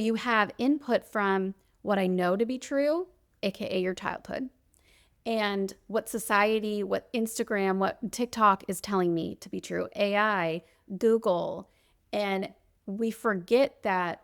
You have input from what I know to be true, aka your childhood, and what society, what Instagram, what TikTok is telling me to be true, AI, Google. And we forget that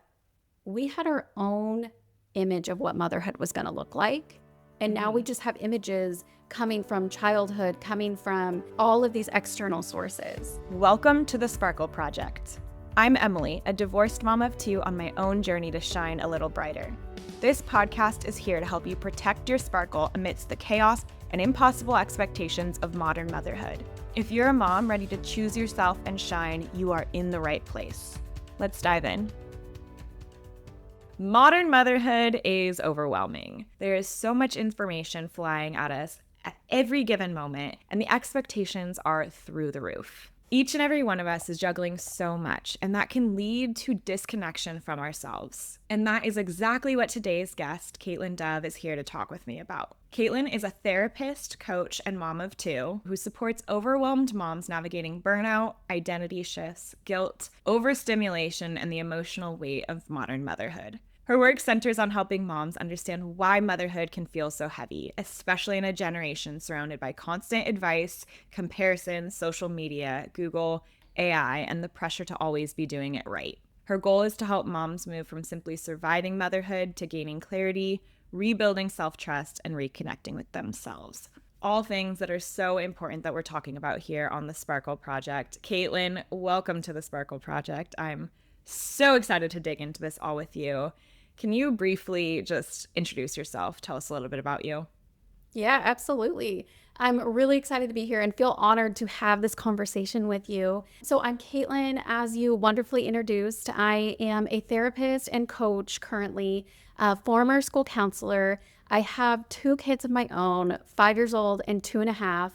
we had our own image of what motherhood was going to look like. And now we just have images coming from childhood, coming from all of these external sources. Welcome to the Sparkle Project. I'm Emily, a divorced mom of two on my own journey to shine a little brighter. This podcast is here to help you protect your sparkle amidst the chaos and impossible expectations of modern motherhood. If you're a mom ready to choose yourself and shine, you are in the right place. Let's dive in. Modern motherhood is overwhelming. There is so much information flying at us at every given moment, and the expectations are through the roof. Each and every one of us is juggling so much, and that can lead to disconnection from ourselves. And that is exactly what today's guest, Kaitlyn Dove, is here to talk with me about. Kaitlyn is a therapist, coach, and mom of two who supports overwhelmed moms navigating burnout, identity shifts, guilt, overstimulation, and the emotional weight of modern motherhood. Her work centers on helping moms understand why motherhood can feel so heavy, especially in a generation surrounded by constant advice, comparison, social media, Google, AI, and the pressure to always be doing it right. Her goal is to help moms move from simply surviving motherhood to gaining clarity, rebuilding self-trust, and reconnecting with themselves. All things that are so important that we're talking about here on the Sparkle Project. Kaitlyn, welcome to the Sparkle Project. I'm so excited to dig into this all with you. Can you briefly just introduce yourself? Tell us a little bit about you. Yeah, absolutely. I'm really excited to be here and feel honored to have this conversation with you. So I'm Kaitlyn, as you wonderfully introduced. I am a therapist and coach currently, a former school counselor. I have two kids of my own, 5 years old and 2.5.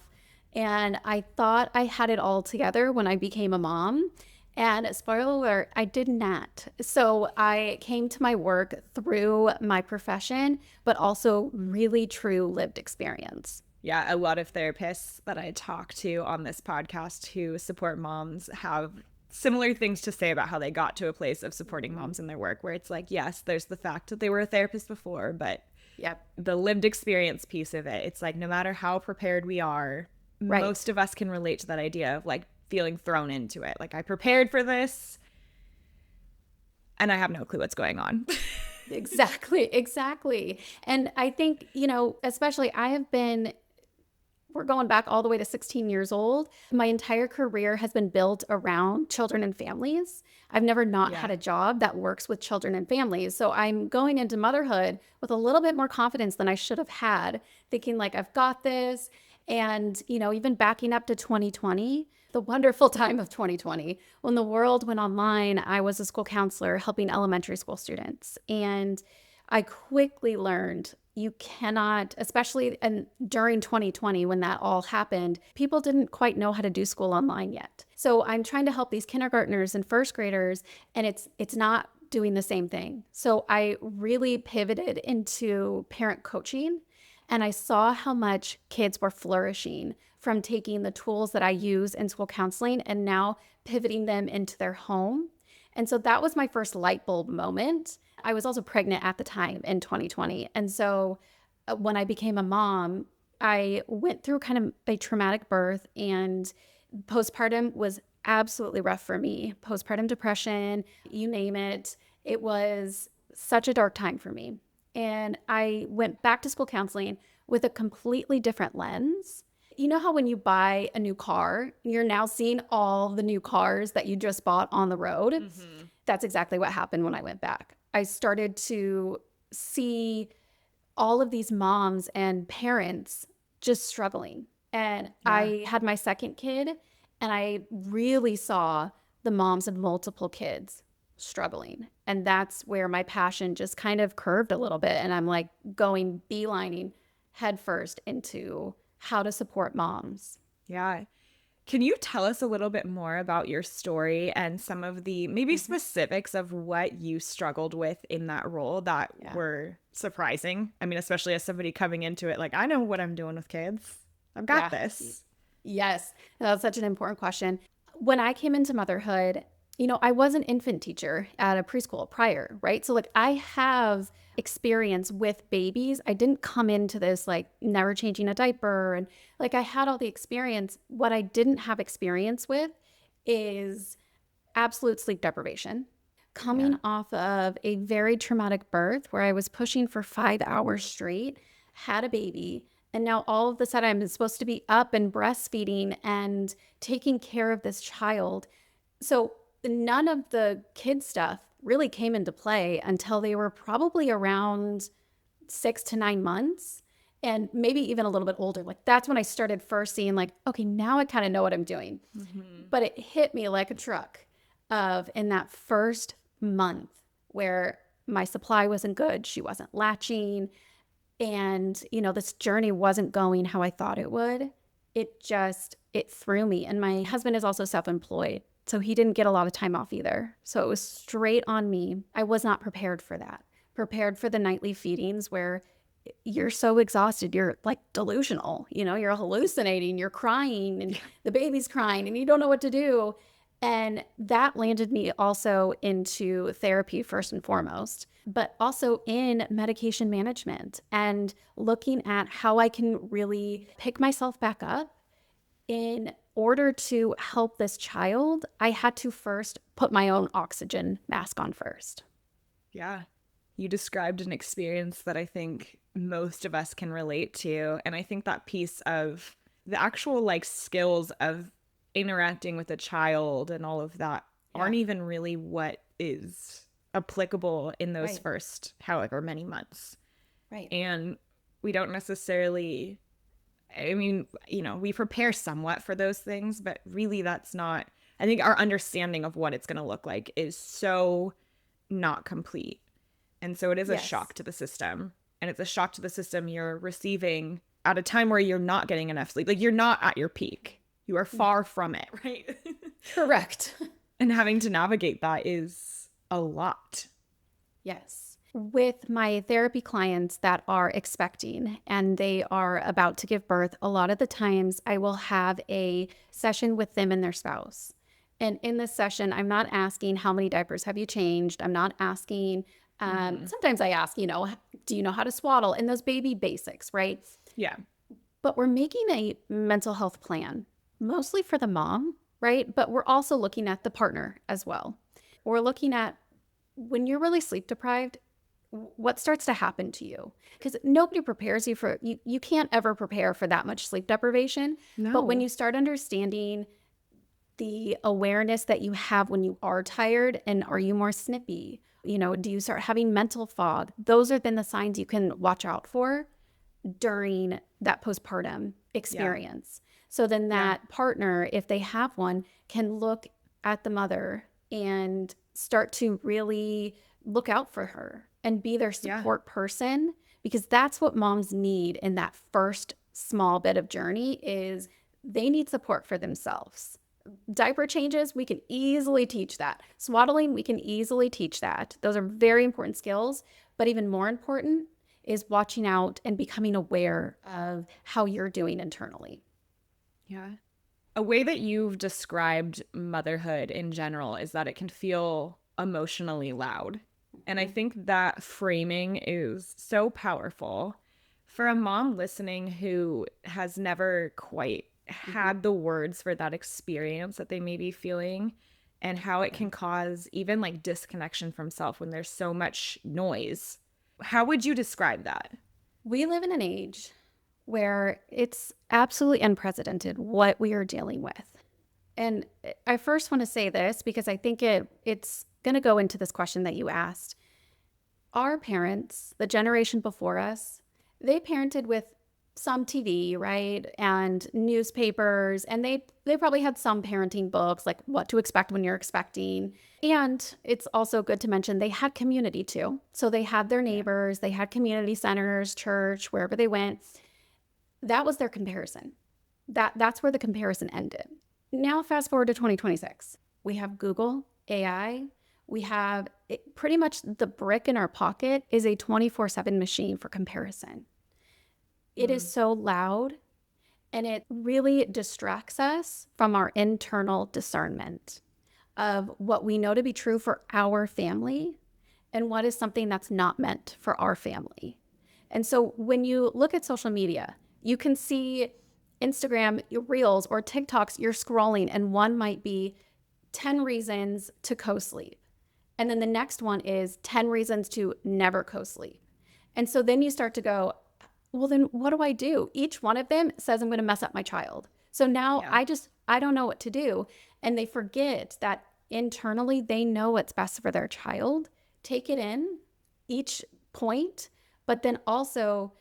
And I thought I had it all together when I became a mom. And spoiler alert, I did not. So I came to my work through my profession, but also really true lived experience. Yeah, a lot of therapists that I talk to on this podcast who support moms have similar things to say about how they got to a place of supporting moms in their work, where it's like, yes, there's the fact that they were a therapist before, but the lived experience piece of it, it's like no matter how prepared we are, most of us can relate to that idea of like feeling thrown into it. Like, I prepared for this and I have no clue what's going on. Exactly. And I think, especially we're going back all the way to 16 years old. My entire career has been built around children and families. I've never not had a job that works with children and families. So I'm going into motherhood with a little bit more confidence than I should have had, thinking like, I've got this. And, even backing up to 2020, the wonderful time of 2020, when the world went online, I was a school counselor helping elementary school students. And I quickly learned you cannot, especially during 2020 when that all happened, people didn't quite know how to do school online yet. So I'm trying to help these kindergartners and first graders, and it's not doing the same thing. So I really pivoted into parent coaching. And I saw how much kids were flourishing from taking the tools that I use in school counseling and now pivoting them into their home. And so that was my first light bulb moment. I was also pregnant at the time in 2020. And so when I became a mom, I went through kind of a traumatic birth, and postpartum was absolutely rough for me. Postpartum depression, you name it. It was such a dark time for me. And I went back to school counseling with a completely different lens. You know how when you buy a new car, you're now seeing all the new cars that you just bought on the road? Mm-hmm. That's exactly what happened when I went back. I started to see all of these moms and parents just struggling. And I had my second kid, and I really saw the moms of multiple kids struggling. And that's where my passion just kind of curved a little bit. And I'm like going beelining headfirst into how to support moms. Yeah. Can you tell us a little bit more about your story and some of the maybe specifics of what you struggled with in that role that were surprising? I mean, especially as somebody coming into it, like, I know what I'm doing with kids. I've got this. Yes. That's such an important question. When I came into motherhood, I was an infant teacher at a preschool prior, right? So like I have experience with babies. I didn't come into this like never changing a diaper and like I had all the experience. What I didn't have experience with is absolute sleep deprivation. Yeah. Coming off of a very traumatic birth where I was pushing for 5 hours straight, had a baby, and now all of a sudden I'm supposed to be up and breastfeeding and taking care of this child. So none of the kid stuff really came into play until they were probably around 6 to 9 months and maybe even a little bit older. Like that's when I started first seeing like, okay, now I kind of know what I'm doing. But it hit me like a truck of in that first month where my supply wasn't good, she wasn't latching, and this journey wasn't going how I thought it would. It threw me. And my husband is also self-employed, so he didn't get a lot of time off either. So it was straight on me. I was not prepared for that. Prepared for the nightly feedings where you're so exhausted, you're like delusional, you're hallucinating, you're crying, and the baby's crying, and you don't know what to do. And that landed me also into therapy first and foremost, but also in medication management and looking at how I can really pick myself back up. In order to help this child, I had to first put my own oxygen mask on first. Yeah. You described an experience that I think most of us can relate to. And I think that piece of the actual like skills of interacting with a child and all of that aren't even really what is applicable in those Right. first however many months. Right. And we don't necessarily, I mean, we prepare somewhat for those things, but really that's not, I think our understanding of what it's going to look like is so not complete. And so it is a Yes. shock to the system. And it's a shock to the system you're receiving at a time where you're not getting enough sleep. Like you're not at your peak. You are far from it, right? Correct. And having to navigate that is a lot. Yes. With my therapy clients that are expecting and they are about to give birth, a lot of the times I will have a session with them and their spouse. And in this session, I'm not asking how many diapers have you changed. I'm not asking, sometimes I ask, do you know how to swaddle? And those baby basics, right? Yeah. But we're making a mental health plan, mostly for the mom, right? But we're also looking at the partner as well. We're looking at when you're really sleep deprived, what starts to happen to you? Because nobody prepares you for, you can't ever prepare for that much sleep deprivation. No. But when you start understanding the awareness that you have when you are tired, and are you more snippy? Do you start having mental fog? Those are then the signs you can watch out for during that postpartum experience. So then that partner, if they have one, can look at the mother and start to really look out for her and be their support person, because that's what moms need in that first small bit of journey is they need support for themselves. Diaper changes, we can easily teach that. Swaddling, we can easily teach that. Those are very important skills, but even more important is watching out and becoming aware of how you're doing internally. Yeah. A way that you've described motherhood in general is that it can feel emotionally loud. And I think that framing is so powerful for a mom listening who has never quite had the words for that experience that they may be feeling, and how it can cause even like disconnection from self when there's so much noise. How would you describe that? We live in an age where it's absolutely unprecedented what we are dealing with. And I first want to say this because I think it's going to go into this question that you asked. Our parents, the generation before us, they parented with some TV, right? And newspapers, and they probably had some parenting books like What to Expect When You're Expecting. And it's also good to mention they had community too. So they had their neighbors, they had community centers, church, wherever they went. That was their comparison. That's where the comparison ended. Now fast forward to 2026. We have Google, AI, we have pretty much the brick in our pocket is a 24/7 machine for comparison. It is so loud, and it really distracts us from our internal discernment of what we know to be true for our family and what is something that's not meant for our family. And so when you look at social media, you can see Instagram reels or TikToks, you're scrolling, and one might be 10 reasons to co-sleep. And then the next one is 10 reasons to never co-sleep. And so then you start to go, well, then what do I do? Each one of them says I'm going to mess up my child. So now I don't know what to do. And they forget that internally they know what's best for their child. Take it in, each point, but then also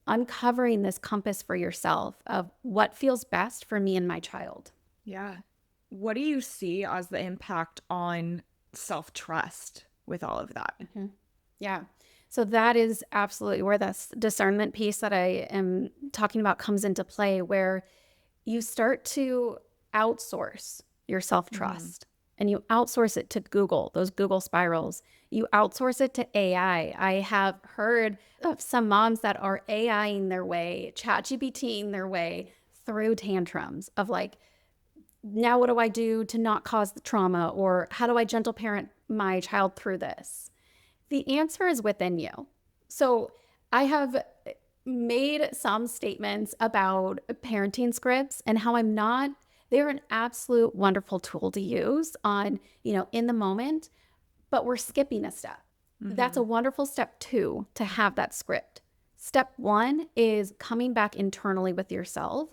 uncovering this compass for yourself of what feels best for me and my child. Yeah. What do you see as the impact on self-trust with all of that? Mm-hmm. Yeah. So that is absolutely where this discernment piece that I am talking about comes into play, where you start to outsource your self-trust and you outsource it to Google, those Google spirals. You outsource it to AI. I have heard of some moms that are AIing their way, ChatGPTing their way through tantrums of like, now what do I do to not cause the trauma? Or how do I gentle parent my child through this? The answer is within you. So I have made some statements about parenting scripts and how they're an absolute wonderful tool to use on, in the moment, but we're skipping a step. That's a wonderful step 2 to have that script. Step 1 is coming back internally with yourself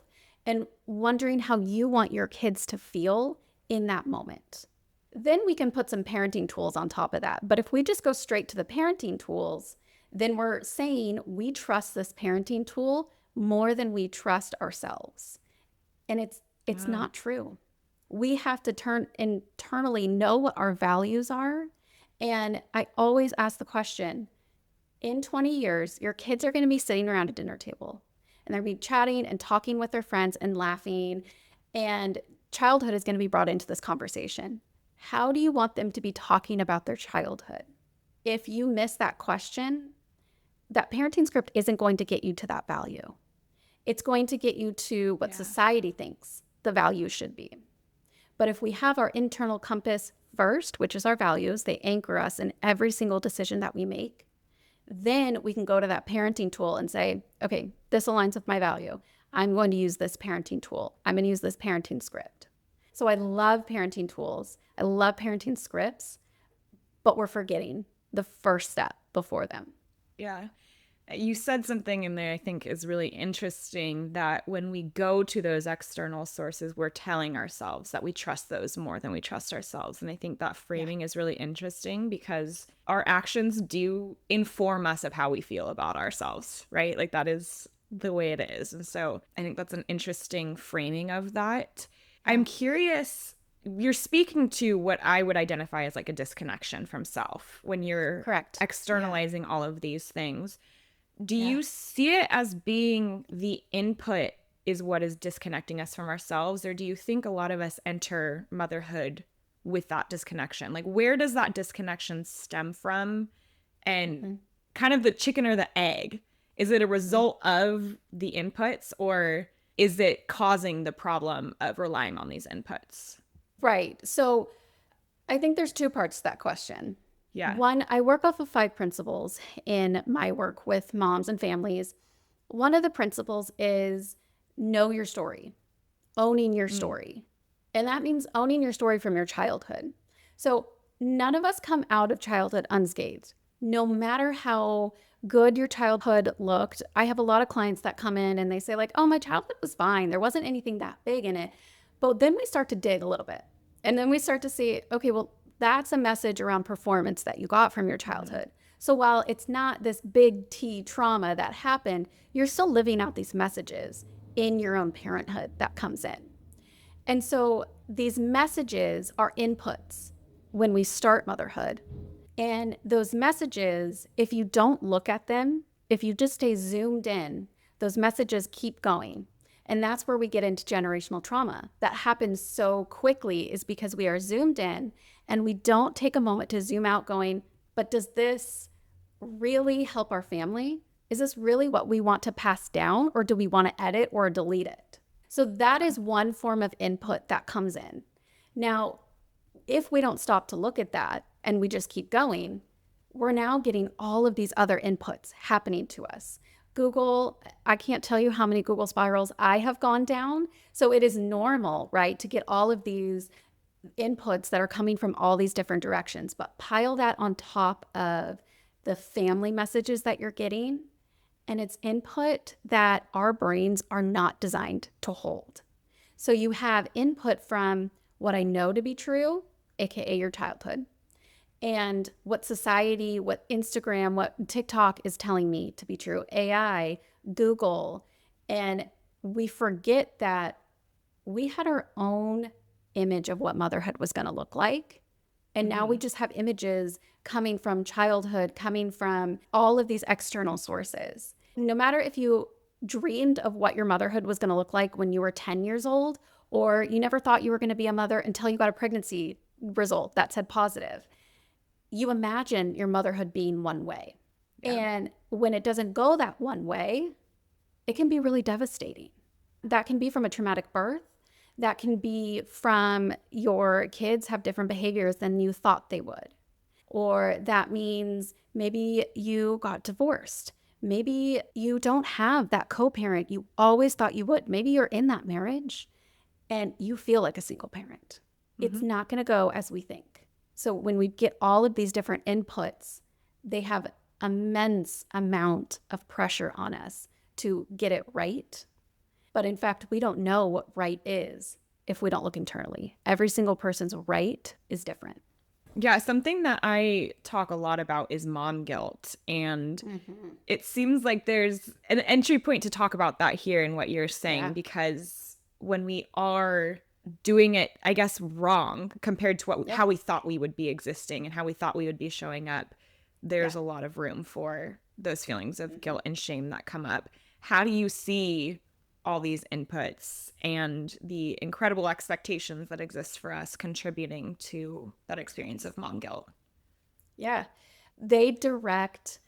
and wondering how you want your kids to feel in that moment. Then we can put some parenting tools on top of that. But if we just go straight to the parenting tools, then we're saying we trust this parenting tool more than we trust ourselves. And it's not true. We have to turn internally, know what our values are. And I always ask the question, in 20 years, your kids are going to be sitting around a dinner table and they're going to be chatting and talking with their friends and laughing. And childhood is going to be brought into this conversation. How do you want them to be talking about their childhood? If you miss that question, that parenting script isn't going to get you to that value. It's going to get you to what society thinks the value should be. But if we have our internal compass first, which is our values, they anchor us in every single decision that we make, then we can go to that parenting tool and say, okay, this aligns with my value. I'm going to use this parenting tool. I'm going to use this parenting script. So I love parenting tools. I love parenting scripts, but we're forgetting the first step before them. Yeah. You said something in there I think is really interesting, that when we go to those external sources, we're telling ourselves that we trust those more than we trust ourselves. And I think that framing is really interesting because our actions do inform us of how we feel about ourselves, right? Like that is the way it is. And so I think that's an interesting framing of that. I'm curious, you're speaking to what I would identify as like a disconnection from self when you're externalizing all of these things. Do you see it as being the input is what is disconnecting us from ourselves? Or do you think a lot of us enter motherhood with that disconnection? Like, where does that disconnection stem from? And kind of the chicken or the egg? Is it a result of the inputs, or is it causing the problem of relying on these inputs? Right. So I think there's 2 parts to that question. Yeah. One, I work off of 5 principles in my work with moms and families. One of the principles is know your story, owning your story. And that means owning your story from your childhood. So none of us come out of childhood unscathed, no matter how good your childhood looked. I have a lot of clients that come in and they say like, oh, my childhood was fine. There wasn't anything that big in it. But then we start to dig a little bit. And then we start to see, okay, well, that's a message around performance that you got from your childhood. So while it's not this big T trauma that happened, you're still living out these messages in your own parenthood that comes in. And so these messages are inputs when we start motherhood. And those messages, if you don't look at them, if you just stay zoomed in, those messages keep going. And that's where we get into generational trauma. That happens so quickly is because we are zoomed in and we don't take a moment to zoom out going, but does this really help our family? Is this really what we want to pass down, or do we want to edit or delete it? So that is one form of input that comes in. Now, if we don't stop to look at that and we just keep going, we're now getting all of these other inputs happening to us. Google, I can't tell you how many Google spirals I have gone down. So it is normal, right, to get all of these inputs that are coming from all these different directions, but pile that on top of the family messages that you're getting, and it's input that our brains are not designed to hold. So you have input from what I know to be true, aka your childhood, and what society, what Instagram, what TikTok is telling me to be true, AI, Google, and we forget that we had our own image of what motherhood was going to look like. And now we just have images coming from childhood, coming from all of these external sources. No matter if you dreamed of what your motherhood was going to look like when you were 10 years old, or you never thought you were going to be a mother until you got a pregnancy result that said positive, you imagine your motherhood being one way. Yeah. And when it doesn't go that one way, it can be really devastating. That can be from a traumatic birth. That can be from your kids have different behaviors than you thought they would. Or that means maybe you got divorced. Maybe you don't have that co-parent you always thought you would. Maybe you're in that marriage and you feel like a single parent. It's not going to go as we think. So when we get all of these different inputs, they have immense amount of pressure on us to get it right. But in fact, we don't know what right is if we don't look internally. Every single person's right is different. Yeah, something that I talk a lot about is mom guilt. And it seems like there's an entry point to talk about that here in what you're saying, because when we are doing it, I guess, wrong compared to how we thought we would be existing and how we thought we would be showing up, there's a lot of room for those feelings of guilt and shame that come up. How do you see all these inputs and the incredible expectations that exist for us contributing to that experience of mom guilt? Yeah, they direct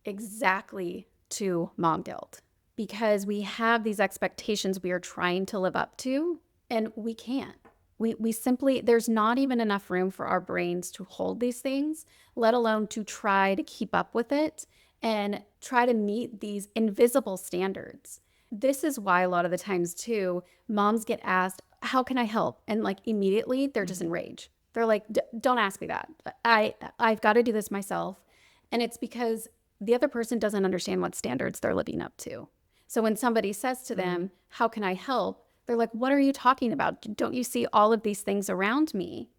exactly to mom guilt because we have these expectations we are trying to live up to, and we can't. We simply, there's not even enough room for our brains to hold these things, let alone to try to keep up with it and try to meet these invisible standards. This is why a lot of the times too, moms get asked, how can I help? And like immediately they're just enraged. They're like, don't ask me that. I've got to do this myself. And it's because the other person doesn't understand what standards they're living up to. So when somebody says to them, how can I help? They're like, what are you talking about? Don't you see all of these things around me?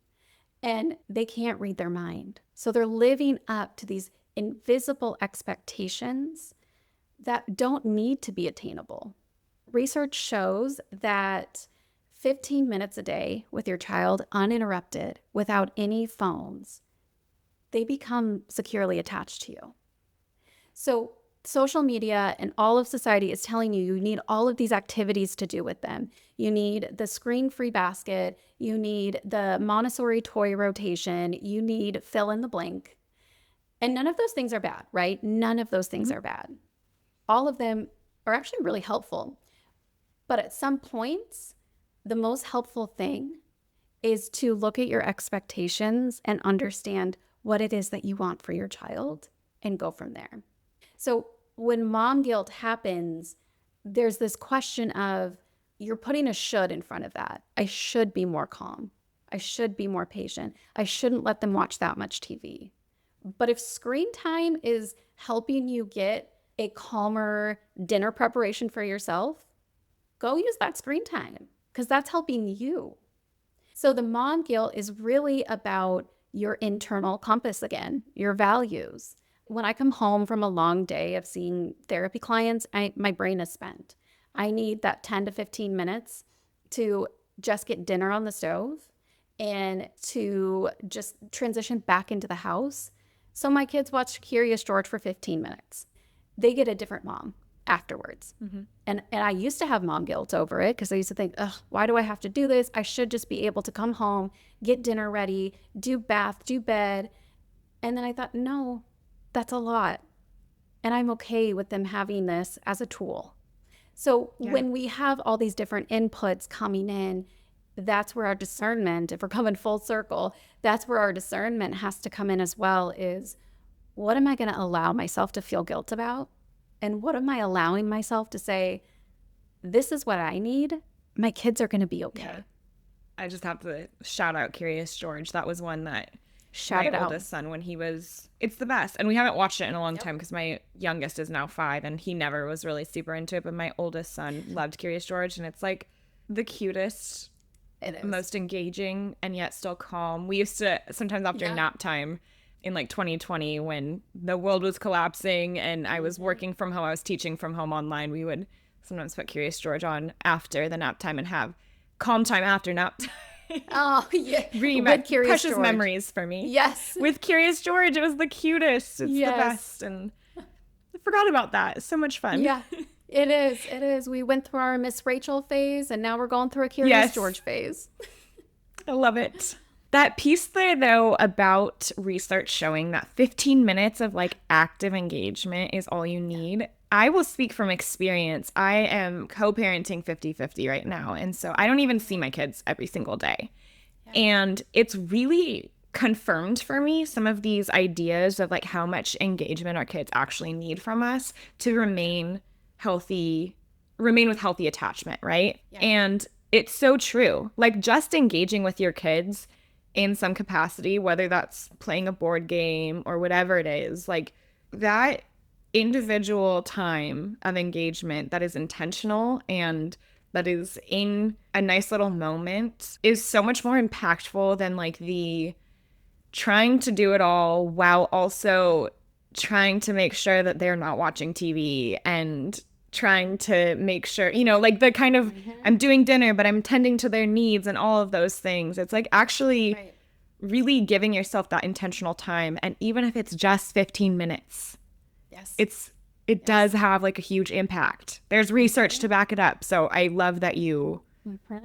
And they can't read their mind. So they're living up to these invisible expectations that don't need to be attainable. Research shows that 15 minutes a day with your child uninterrupted without any phones, they become securely attached to you. So social media and all of society is telling you you need all of these activities to do with them. You need the screen-free basket. You need the Montessori toy rotation. You need fill in the blank. And none of those things are bad, right? None of those things are bad. All of them are actually really helpful. But at some points, the most helpful thing is to look at your expectations and understand what it is that you want for your child and go from there. So when mom guilt happens, there's this question of you're putting a should in front of that. I should be more calm. I should be more patient. I shouldn't let them watch that much TV. But if screen time is helping you get a calmer dinner preparation for yourself, go use that screen time because that's helping you. So the mom guilt is really about your internal compass again, your values. When I come home from a long day of seeing therapy clients, my brain is spent. I need that 10 to 15 minutes to just get dinner on the stove and to just transition back into the house. So my kids watch Curious George for 15 minutes. They get a different mom afterwards. And I used to have mom guilt over it because I used to think, ugh, why do I have to do this? I should just be able to come home, get dinner ready, do bath, do bed. And then I thought, no, that's a lot. And I'm okay with them having this as a tool. So when we have all these different inputs coming in, that's where our discernment, if we're coming full circle, that's where our discernment has to come in as well, is what am I going to allow myself to feel guilt about? And what am I allowing myself to say, this is what I need. My kids are going to be okay. Yeah. I just have to shout out Curious George. That was one that Shout it my out. oldest son, when he was, it's the best. And we haven't watched it in a long time because my youngest is now 5 and he never was really super into it. But my oldest son loved Curious George, and it's like the cutest, most engaging, and yet still calm. We used to sometimes after nap time in like 2020, when the world was collapsing and I was working from home, I was teaching from home online, we would sometimes put Curious George on after the nap time and have calm time after nap time. Oh, yeah. With precious George. Memories for me. Yes. With Curious George, it was the cutest. It's the best. And I forgot about that. It's so much fun. Yeah, it is. It is. We went through our Miss Rachel phase, and now we're going through a Curious George phase. I love it. That piece there, though, about research showing that 15 minutes of like active engagement is all you need. I will speak from experience. I am co-parenting 50-50 right now. And so I don't even see my kids every single day. Yeah. And it's really confirmed for me some of these ideas of like how much engagement our kids actually need from us to remain with healthy attachment, right? Yeah. And it's so true. Like just engaging with your kids in some capacity, whether that's playing a board game or whatever it is, like that individual time of engagement that is intentional and that is in a nice little moment is so much more impactful than like the trying to do it all while also trying to make sure that they're not watching TV and trying to make sure, you know, like the kind of I'm doing dinner but I'm tending to their needs and all of those things. It's like actually really giving yourself that intentional time, and even if it's just 15 minutes, it does have like a huge impact. There's research to back it up. So I love that you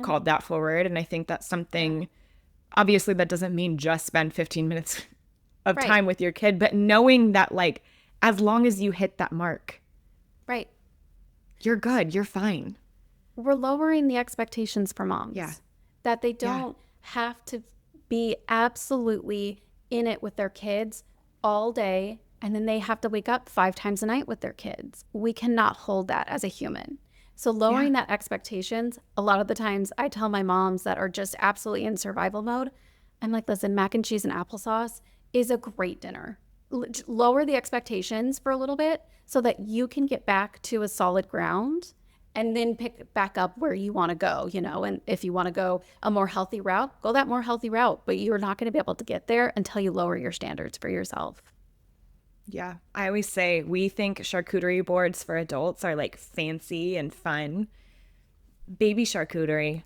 called that forward. And I think that's something, obviously that doesn't mean just spend 15 minutes of time with your kid, but knowing that like, as long as you hit that mark, you're good, you're fine. We're lowering the expectations for moms. Yeah. That they don't have to be absolutely in it with their kids all day, and then they have to wake up 5 times a night with their kids. We cannot hold that as a human. So lowering that expectations, a lot of the times I tell my moms that are just absolutely in survival mode, I'm like, listen, mac and cheese and applesauce is a great dinner. Lower the expectations for a little bit so that you can get back to a solid ground and then pick back up where you want to go, you know, and if you want to go a more healthy route, go that more healthy route, but you're not going to be able to get there until you lower your standards for yourself. Yeah. I always say we think charcuterie boards for adults are like fancy and fun. Baby charcuterie.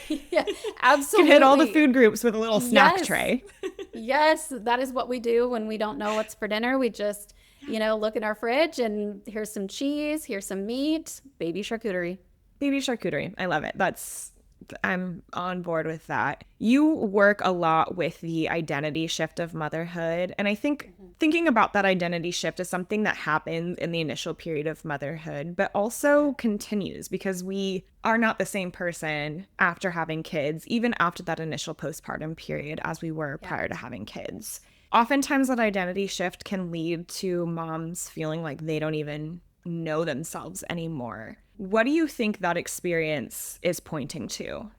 Yeah, absolutely. You can hit all the food groups with a little snack tray. Yes, that is what we do when we don't know what's for dinner. We just, you know, look in our fridge and here's some cheese, here's some meat, baby charcuterie. Baby charcuterie. I love it. I'm on board with that. You work a lot with the identity shift of motherhood. And I think thinking about that identity shift is something that happens in the initial period of motherhood, but also continues because we are not the same person after having kids, even after that initial postpartum period as we were prior to having kids. Oftentimes that identity shift can lead to moms feeling like they don't even know themselves anymore. What do you think that experience is pointing to?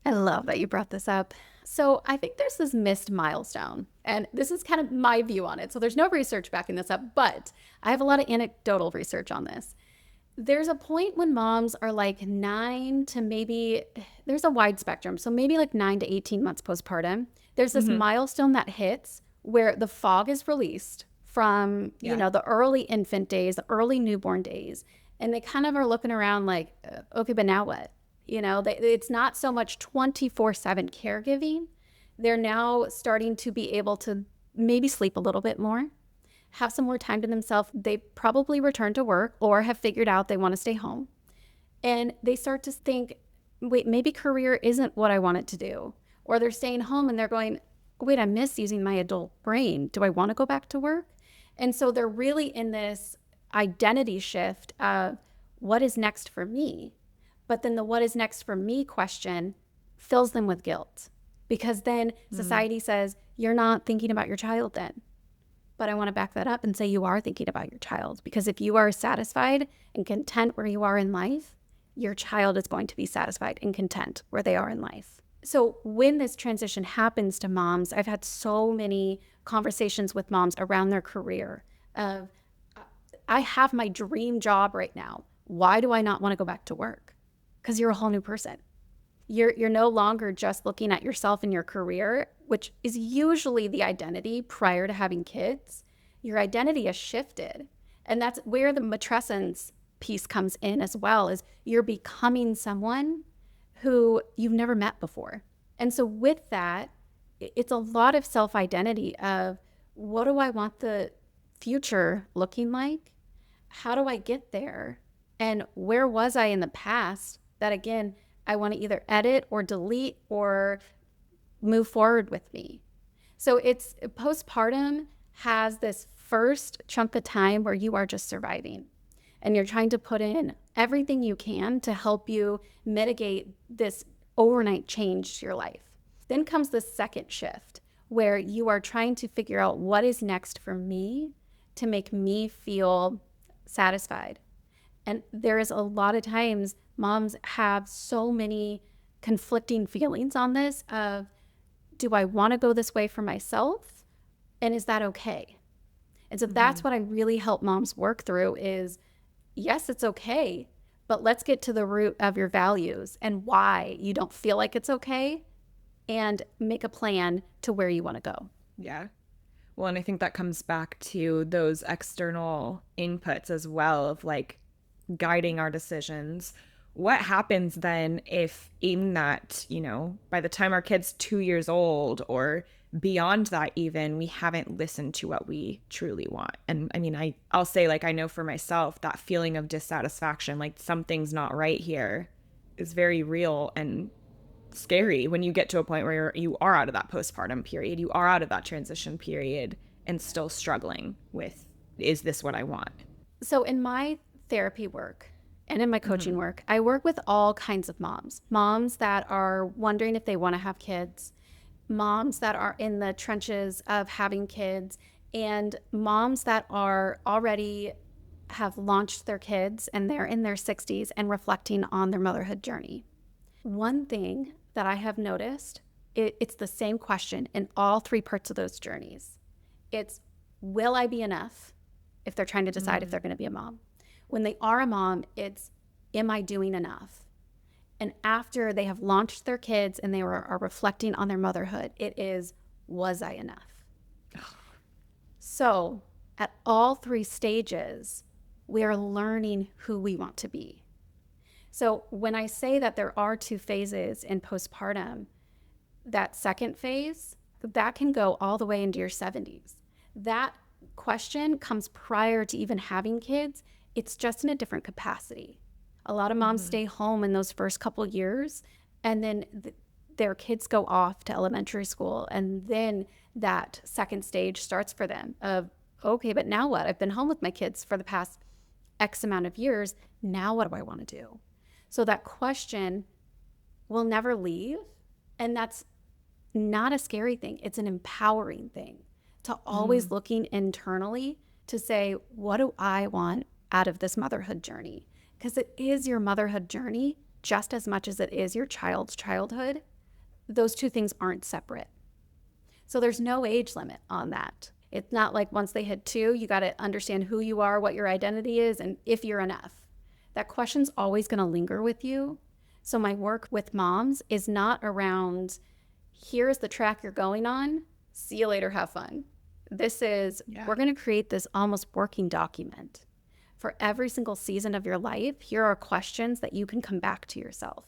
I love that you brought this up. So I think there's this missed milestone, and this is kind of my view on it. So there's no research backing this up, but I have a lot of anecdotal research on this. There's a point when moms are like 9 to maybe, there's a wide spectrum. So maybe like 9 to 18 months postpartum. There's this milestone that hits where the fog is released from, you know, the early infant days, the early newborn days. And they kind of are looking around like, okay, but now what? You know, it's not so much 24/7 caregiving. They're now starting to be able to maybe sleep a little bit more, have some more time to themselves. They probably return to work or have figured out they want to stay home. And they start to think, wait, maybe career isn't what I want it to do. Or they're staying home and they're going, wait, I miss using my adult brain. Do I want to go back to work? And so they're really in this identity shift of what is next for me. But then the what is next for me question fills them with guilt, because then society says, you're not thinking about your child then. But I want to back that up and say you are thinking about your child, because if you are satisfied and content where you are in life, your child is going to be satisfied and content where they are in life. So when this transition happens to moms, I've had so many conversations with moms around their career of, I have my dream job right now. Why do I not want to go back to work? Because you're a whole new person. You're no longer just looking at yourself and your career, which is usually the identity prior to having kids. Your identity has shifted. And that's where the matrescence piece comes in as well, is you're becoming someone who you've never met before. And so with that, it's a lot of self-identity of, what do I want the future looking like? How do I get there? And where was I in the past that, again, I want to either edit or delete or move forward with me. So it's postpartum has this first chunk of time where you are just surviving, and you're trying to put in everything you can to help you mitigate this overnight change to your life. Then comes the second shift where you are trying to figure out what is next for me to make me feel satisfied. And there is a lot of times moms have so many conflicting feelings on this of, do I want to go this way for myself? And is that okay? And so that's what I really help moms work through is, yes, it's okay, but let's get to the root of your values and why you don't feel like it's okay, and make a plan to where you want to go. Yeah. Well, and I think that comes back to those external inputs as well, of like guiding our decisions. What happens then if in that, by the time our kid's 2 years old or beyond that even, we haven't listened to what we truly want? And I mean, I'll say, like, I know for myself, that feeling of dissatisfaction, like something's not right here, is very real and scary when you get to a point where you are out of that postpartum period, you are out of that transition period and still struggling with, is this what I want? So in my therapy work and in my coaching work, I work with all kinds of moms that are wondering if they want to have kids, moms that are in the trenches of having kids, and moms that are already have launched their kids and they're in their 60s and reflecting on their motherhood journey. One thing that I have noticed, it's the same question in all three parts of those journeys. It's, will I be enough if they're trying to decide if they're going to be a mom? When they are a mom, it's, am I doing enough? And after they have launched their kids and they are reflecting on their motherhood, it is, was I enough? So at all three stages, we are learning who we want to be. So when I say that there are two phases in postpartum, that second phase, that can go all the way into your 70s. That question comes prior to even having kids. It's just in a different capacity. A lot of moms stay home in those first couple years, and then their kids go off to elementary school, and then that second stage starts for them of, okay, but now what? I've been home with my kids for the past X amount of years. Now what do I want to do? So that question will never leave, and that's not a scary thing. It's an empowering thing to always looking internally to say, what do I want out of this motherhood journey? Because it is your motherhood journey just as much as it is your child's childhood. Those two things aren't separate. So there's no age limit on that. It's not like once they hit 2, you got to understand who you are, what your identity is, and if you're enough. That question's always going to linger with you. So my work with moms is not around, here's the track you're going on, see you later, have fun. This is, we're going to create this almost working document. For every single season of your life, here are questions that you can come back to yourself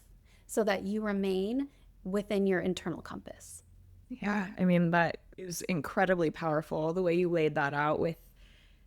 so that you remain within your internal compass. Yeah, I mean, that is incredibly powerful, the way you laid that out with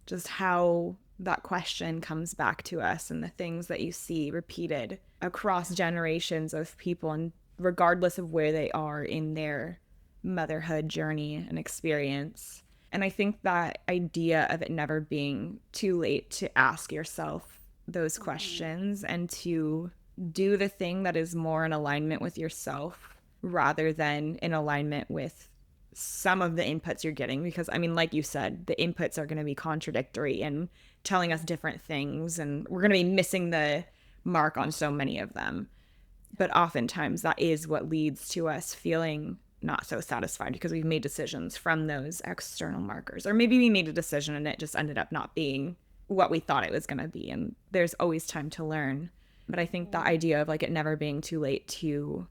just how that question comes back to us and the things that you see repeated across generations of people, and regardless of where they are in their motherhood journey and experience. And I think that idea of it never being too late to ask yourself those questions and to do the thing that is more in alignment with yourself rather than in alignment with some of the inputs you're getting. Because, I mean, like you said, the inputs are going to be contradictory and telling us different things, and we're going to be missing the mark on so many of them. But oftentimes that is what leads to us feeling not so satisfied because we've made decisions from those external markers. Or maybe we made a decision and it just ended up not being what we thought it was going to be. And there's always time to learn. But I think the idea of like it never being too late to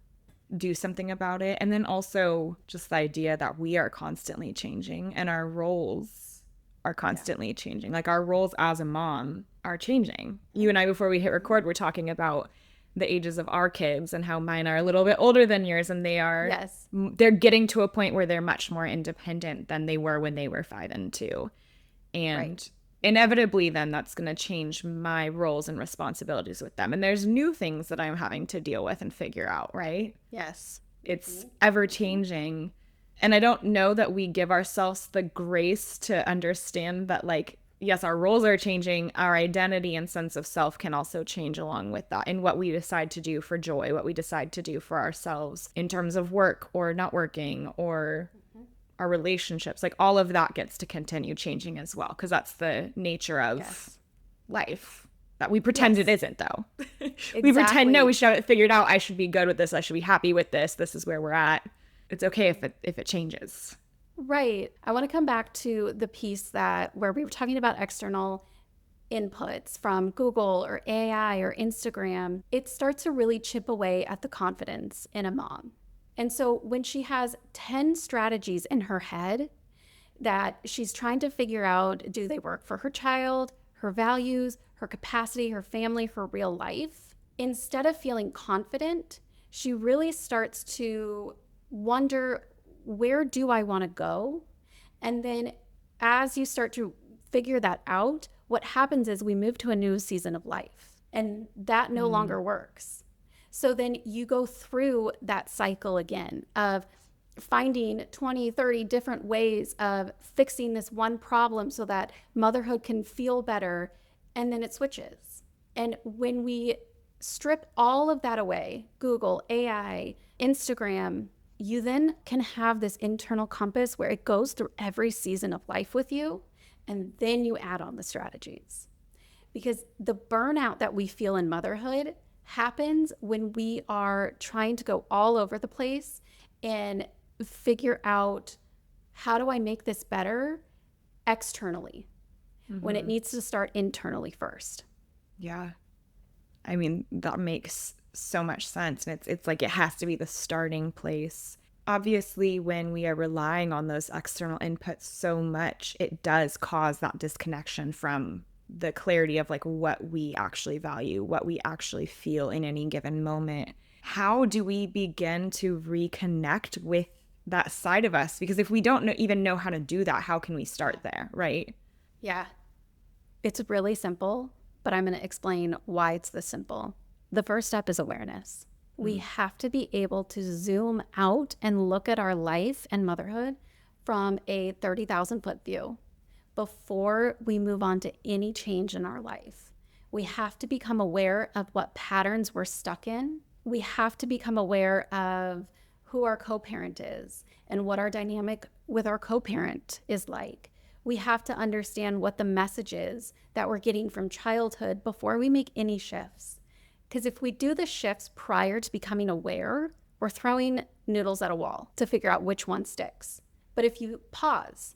do something about it. And then also just the idea that we are constantly changing and our roles are constantly changing. Like our roles as a mom are changing. You and I, before we hit record, we're talking about the ages of our kids and how mine are a little bit older than yours, and they're getting to a point where they're much more independent than they were when they were 5 and 2. And inevitably then that's going to change my roles and responsibilities with them. And there's new things that I'm having to deal with and figure out, right? Yes. It's ever changing. And I don't know that we give ourselves the grace to understand that, like, yes, our roles are changing. Our identity and sense of self can also change along with that. And what we decide to do for joy, what we decide to do for ourselves in terms of work or not working or our relationships, like all of that gets to continue changing as well. Because that's the nature of life. That we pretend it isn't, though. We pretend, no, we should have it figured out. I should be good with this. I should be happy with this. This is where we're at. It's okay if it changes. Right. I want to come back to the piece that where we were talking about external inputs from Google or AI or Instagram. It starts to really chip away at the confidence in a mom. And so when she has 10 strategies in her head that she's trying to figure out, do they work for her child, her values, her capacity, her family, her real life, instead of feeling confident, she really starts to wonder, where do I want to go? And then as you start to figure that out, what happens is we move to a new season of life, and that no longer works. So then you go through that cycle again of finding 20, 30 different ways of fixing this one problem so that motherhood can feel better, and then it switches. And when we strip all of that away, Google, AI, Instagram, you then can have this internal compass where it goes through every season of life with you, and then you add on the strategies. Because the burnout that we feel in motherhood happens when we are trying to go all over the place and figure out, how do I make this better externally when it needs to start internally first? Yeah. I mean, that makes so much sense. And it's like it has to be the starting place. Obviously, when we are relying on those external inputs so much, it does cause that disconnection from the clarity of like what we actually value, what we actually feel in any given moment. How do we begin to reconnect with that side of us? Because if we don't even know how to do that, how can we start there, right? Yeah. It's really simple, but I'm going to explain why it's this simple. The first step is awareness. We have to be able to zoom out and look at our life and motherhood from a 30,000 foot view before we move on to any change in our life. We have to become aware of what patterns we're stuck in. We have to become aware of who our co-parent is and what our dynamic with our co-parent is like. We have to understand what the message is that we're getting from childhood before we make any shifts. Because if we do the shifts prior to becoming aware, we're throwing noodles at a wall to figure out which one sticks. But if you pause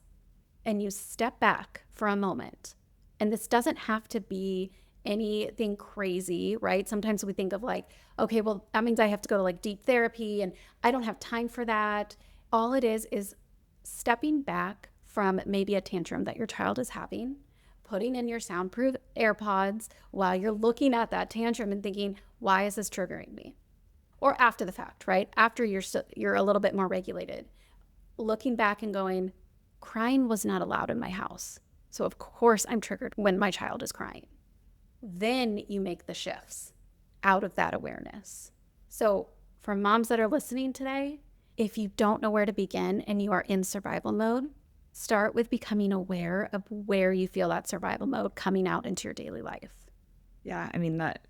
and you step back for a moment, and this doesn't have to be anything crazy, right? Sometimes we think of like, okay, well, that means I have to go to like deep therapy and I don't have time for that. All it is stepping back from maybe a tantrum that your child is having, putting in your soundproof AirPods while you're looking at that tantrum and thinking, why is this triggering me? Or after the fact, right? After you're a little bit more regulated, looking back and going, crying was not allowed in my house. So of course I'm triggered when my child is crying. Then you make the shifts out of that awareness. So for moms that are listening today, if you don't know where to begin and you are in survival mode, start with becoming aware of where you feel that survival mode coming out into your daily life. Yeah, I mean, that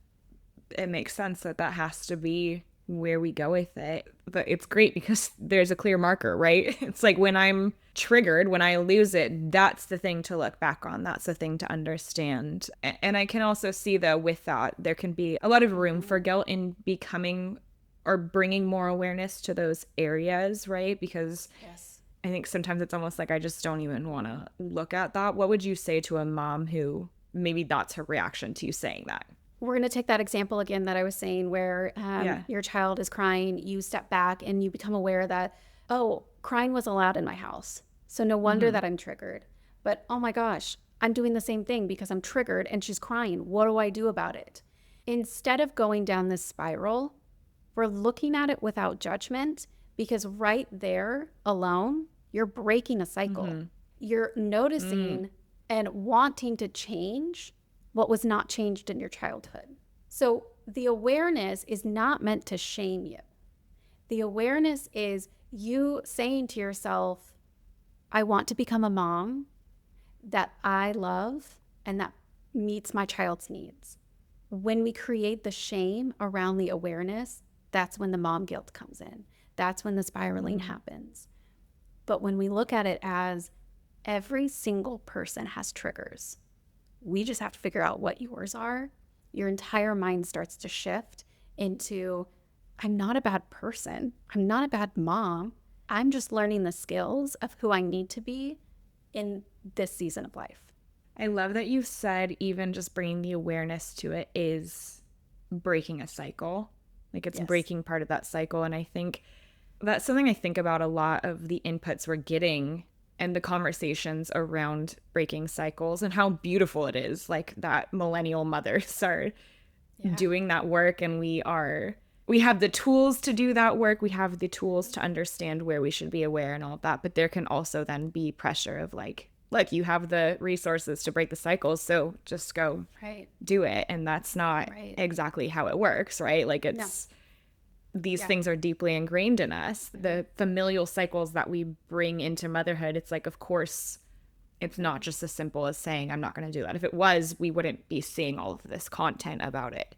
it makes sense that that has to be where we go with it. But it's great because there's a clear marker, right? It's like when I'm triggered, when I lose it, that's the thing to look back on. That's the thing to understand. And I can also see, though, with that, there can be a lot of room for guilt in becoming or bringing more awareness to those areas, right? Because I think sometimes it's almost like I just don't even want to look at that. What would you say to a mom who maybe that's her reaction to you saying that? We're going to take that example again that I was saying where your child is crying, you step back and you become aware that, oh, crying was allowed in my house. So no wonder that I'm triggered. But oh my gosh, I'm doing the same thing because I'm triggered and she's crying. What do I do about it? Instead of going down this spiral, we're looking at it without judgment, because right there alone, you're breaking a cycle. You're noticing and wanting to change what was not changed in your childhood. So the awareness is not meant to shame you. The awareness is you saying to yourself, I want to become a mom that I love and that meets my child's needs. When we create the shame around the awareness, that's when the mom guilt comes in. That's when the spiraling happens. But when we look at it as every single person has triggers, we just have to figure out what yours are. Your entire mind starts to shift into, I'm not a bad person. I'm not a bad mom. I'm just learning the skills of who I need to be in this season of life. I love that you said even just bringing the awareness to it is breaking a cycle. Like it's breaking part of that cycle. And I think that's something I think about a lot of the inputs we're getting and the conversations around breaking cycles and how beautiful it is. Like that millennial mothers are doing that work, and we have the tools to do that work. We have the tools to understand where we should be aware and all of that. But there can also then be pressure of like, look, you have the resources to break the cycles, so just go do it. And that's not exactly how it works, right? Like it's these things are deeply ingrained in us. The familial cycles that we bring into motherhood, it's like, of course, it's not just as simple as saying, I'm not going to do that. If it was, we wouldn't be seeing all of this content about it.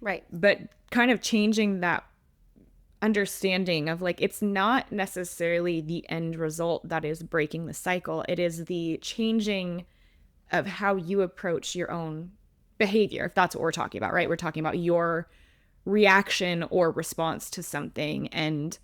Right. But kind of changing that understanding of like, it's not necessarily the end result that is breaking the cycle. It is the changing of how you approach your own behavior, if that's what we're talking about, right? We're talking about your reaction or response to something. And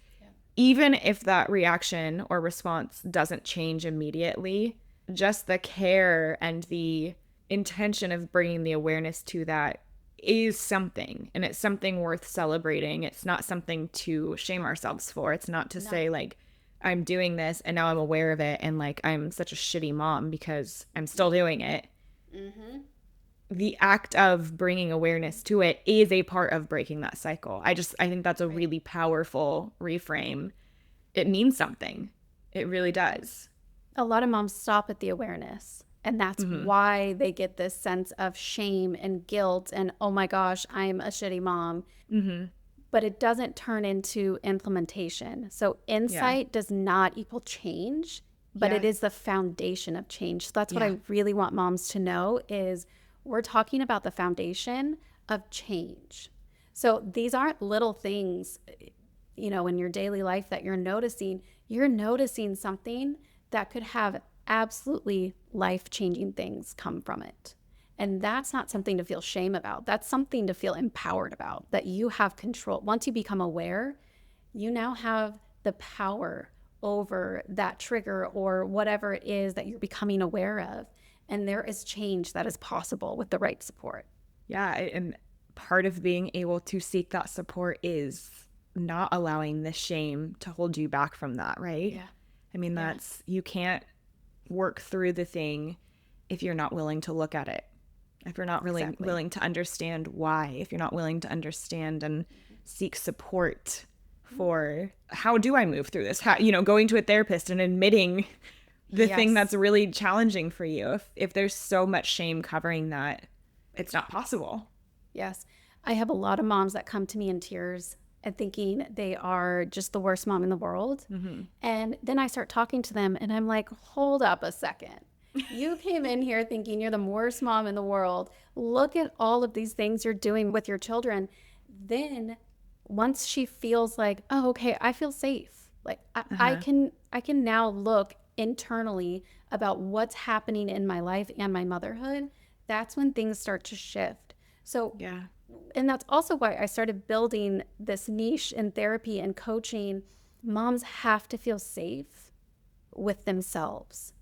even if that reaction or response doesn't change immediately, just the care and the intention of bringing the awareness to that is something, and it's something worth celebrating. It's not something to shame ourselves for. It's not to say like, I'm doing this and now I'm aware of it and like I'm such a shitty mom because I'm still doing it. The act of bringing awareness to it is a part of breaking that cycle. I think that's a really powerful reframe. It means something. It really does. A lot of moms stop at the awareness, and that's why they get this sense of shame and guilt and, oh my gosh, I'm a shitty mom. But it doesn't turn into implementation. So insight does not equal change, but it is the foundation of change. So that's what I really want moms to know is we're talking about the foundation of change. So these aren't little things, you know, in your daily life that you're noticing. You're noticing something that could have absolutely life-changing things come from it. And that's not something to feel shame about. That's something to feel empowered about, that you have control. Once you become aware, you now have the power over that trigger or whatever it is that you're becoming aware of. And there is change that is possible with the right support. Yeah, and part of being able to seek that support is not allowing the shame to hold you back from that, right? Yeah. I mean, you can't work through the thing if you're not willing to look at it. If you're not really willing to understand why, if you're not willing to understand and seek support for how do I move through this? How, going to a therapist and admitting the thing that's really challenging for you. If there's so much shame covering that, it's not possible. Yes. I have a lot of moms that come to me in tears and thinking they are just the worst mom in the world. And then I start talking to them and I'm like, hold up a second. You came in here thinking you're the worst mom in the world. Look at all of these things you're doing with your children. Then once she feels like, oh, okay, I feel safe. Like I can now look internally about what's happening in my life and my motherhood. That's when things start to shift. So Yeah. and that's also why I started building this niche in therapy and coaching. Moms have to feel safe with themselves.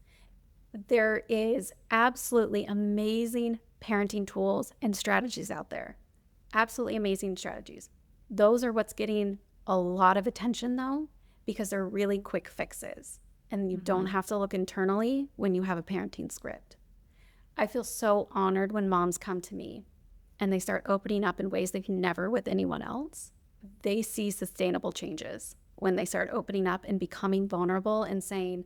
There is absolutely amazing parenting tools and strategies out there. Absolutely amazing strategies. Those are what's getting a lot of attention though, because they're really quick fixes and you don't have to look internally when you have a parenting script. I feel so honored when moms come to me and they start opening up in ways they can never with anyone else. They see sustainable changes when they start opening up and becoming vulnerable and saying,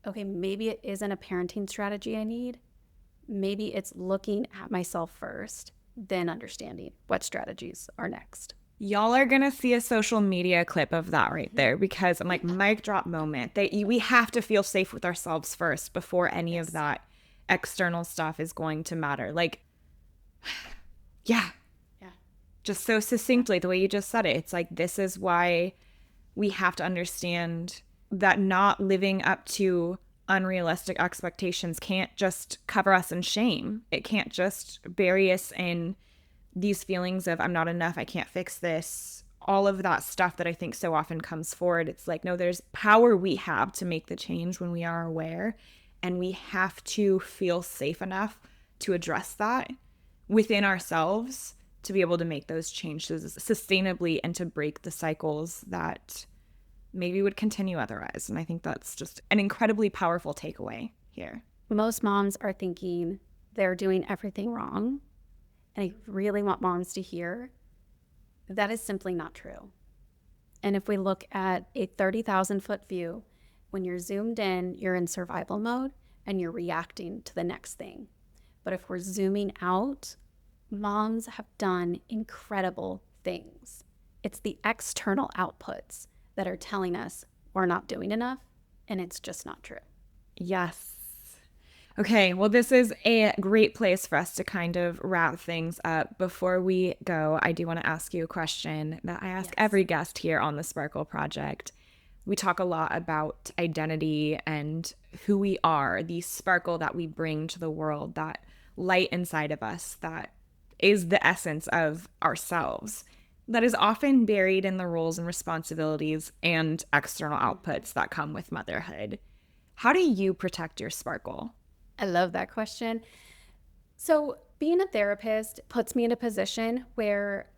okay, maybe it isn't a parenting strategy I need. Maybe it's looking at myself first, then understanding what strategies are next. Y'all are going to see a social media clip of that right there, because I'm like, mic drop moment. We have to feel safe with ourselves first before any of that external stuff is going to matter. Like, yeah. Just so succinctly, the way you just said it. It's like, this is why we have to understand that not living up to unrealistic expectations can't just cover us in shame. It can't just bury us in these feelings of I'm not enough, I can't fix this, all of that stuff that I think so often comes forward. It's like, no, there's power we have to make the change when we are aware, and we have to feel safe enough to address that within ourselves to be able to make those changes sustainably and to break the cycles that maybe would continue otherwise. And I think that's just an incredibly powerful takeaway here. Most moms are thinking they're doing everything wrong. And I really want moms to hear that is simply not true. And if we look at a 30,000 foot view, when you're zoomed in, you're in survival mode and you're reacting to the next thing. But if we're zooming out, moms have done incredible things. It's the external outputs that are telling us we're not doing enough, and it's just not true. Yes. Okay, well, this is a great place for us to kind of wrap things up. Before we go, I do want to ask you a question that I ask every guest here on the Sparkle Project. We talk a lot about identity and who we are, the sparkle that we bring to the world, that light inside of us that is the essence of ourselves, that is often buried in the roles and responsibilities and external outputs that come with motherhood. How do you protect your sparkle? I love that question. So being a therapist puts me in a position where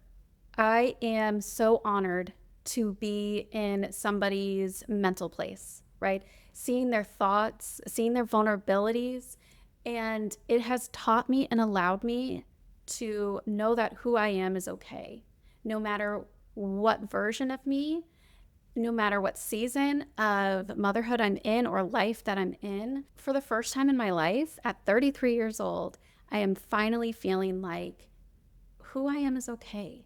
I am so honored to be in somebody's mental place, right? Seeing their thoughts, seeing their vulnerabilities. And it has taught me and allowed me to know that who I am is okay. No matter what version of me, no matter what season of motherhood I'm in or life that I'm in, for the first time in my life at 33 years old, I am finally feeling like who I am is okay.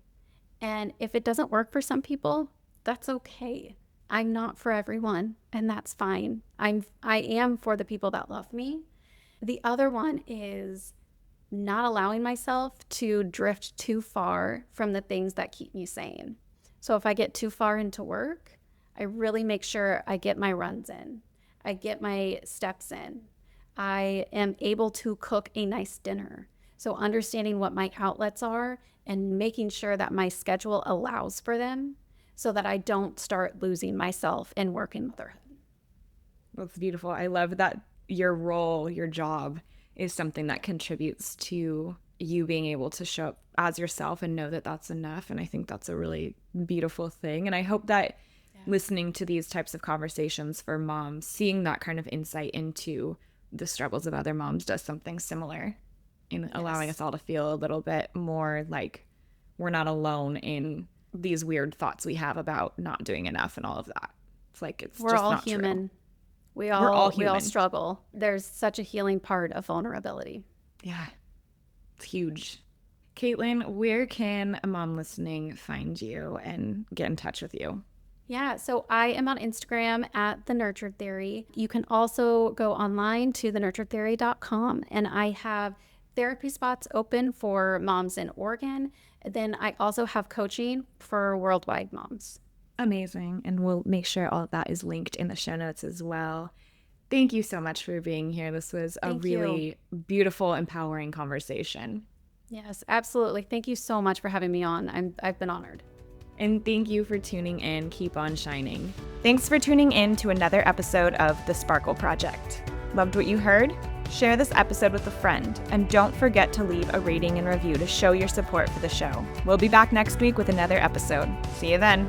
And if it doesn't work for some people, that's okay. I'm not for everyone, and that's fine. I am for the people that love me. The other one is not allowing myself to drift too far from the things that keep me sane. So if I get too far into work, I really make sure I get my runs in. I get my steps in. I am able to cook a nice dinner. So understanding what my outlets are and making sure that my schedule allows for them so that I don't start losing myself in work and motherhood. That's beautiful. I love that your role, your job is something that contributes to you being able to show up as yourself and know that that's enough. And I think that's a really beautiful thing. And I hope that listening to these types of conversations for moms, seeing that kind of insight into the struggles of other moms does something similar in allowing us all to feel a little bit more like we're not alone in these weird thoughts we have about not doing enough and all of that. It's like we're just all not human. True. We're all struggle. There's such a healing part of vulnerability. Yeah, it's huge. Kaitlyn, where can a mom listening find you and get in touch with you? Yeah, so I am on Instagram at The Nurtured Theory. You can also go online to thenurturedtheory.com, and I have therapy spots open for moms in Oregon. Then I also have coaching for worldwide moms. Amazing. And we'll make sure all of that is linked in the show notes as well. Thank you so much for being here. This was a really beautiful, empowering conversation. Yes, absolutely. Thank you so much for having me on. I've been honored. And thank you for tuning in. Keep on shining. Thanks for tuning in to another episode of The Sparkle Project. Loved what you heard? Share this episode with a friend, and don't forget to leave a rating and review to show your support for the show. We'll be back next week with another episode. See you then.